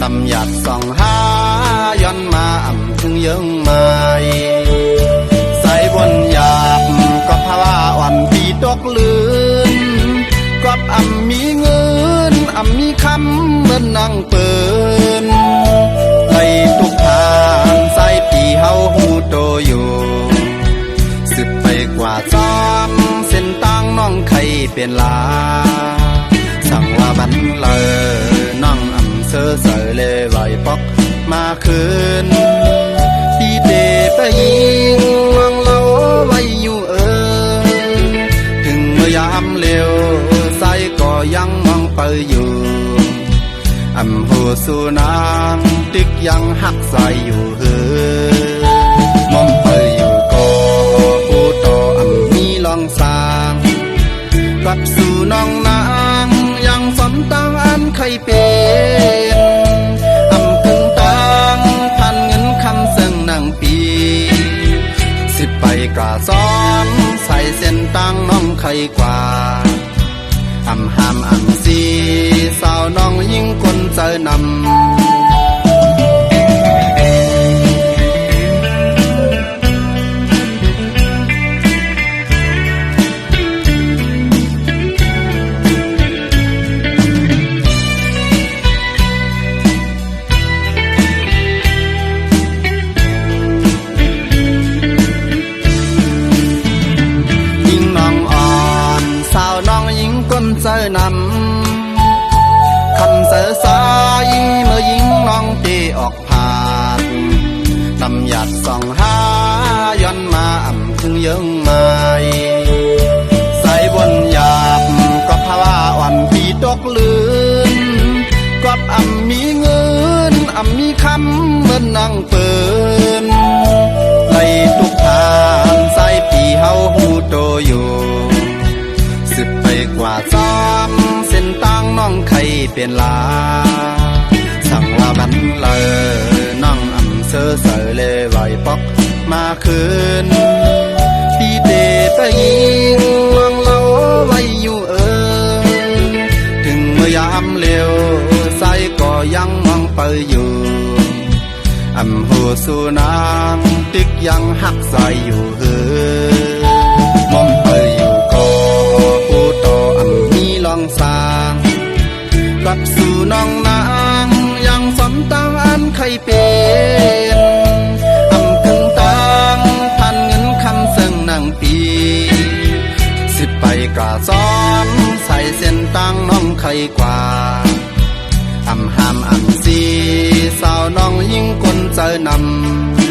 นำหยาดส่องหาย้อนมาถึงยังไม่ใส่บนหยาบก็ภาวะอ่อนปีตกลื่นก็มีเงินมีคำเหมือนนั่งเปินไล่ทุกทางใส่ปีเฮาหูโตอยู่สืบไปกว่าซ้อมเส้นตั้งน้องใครเป็นลาสั่งว่าบันเลยน้องเสือเสือเลยไหวปอกมาคืนที่เดไปยิงวังเล่าไว้อยู่ถึงเมื่อยามเร็วใส่ก็ยังมองไปอยู่หัวสู่นางติ๊กยังหักใส่อยู่มองไปอยู่ก็ผู้ต่อมีลองสางกลับสู่น้องนางยังสมตั้งใครเป็นถึงตังพันเงินคำซึ่งนางปีสิไปกระซ้อนใส่เส้นตั้งน้องใครกว่าห้ามสีสาวน้องยิ่งคนเจอนำเจอนำคำเสือสายเมื่อยิงน้องตีออกผ่านนำหยาดส่องหาย้อนมาถึงยังไม่ใส่บนหยาบก็ภาวะอ่อนปีตกลื่นก็มีเงินมีคำเหมือนนั่งเปินไล่ทุกทางใส่ปีเฮาหูโตอยู่สืบไปกว่าซ้อมเส้นตั้งน้องใครเป็นลาสั่งว่าบันเลยน้องเสือเสือเลยไหวปอกมาคืนที่เดไปยิงวังเล่าไว้อยู่ถึงเมื่อยามเร็วใส่ก็ยังมองไปอยู่หัวสู่นางติ๊กยังหักใส่อยู่มองไปอยู่ก็ผู้ต่อมีลองสางกลับสู่น้องนางยังสมตั้งใครเป็นถึงตังพันเงินคำซึ่งนางปีสิไปกระซ้อนใส่เส้นตั้งน้องใครกว่าห้ามสีสาวน้องยิ่งคนเจอนำ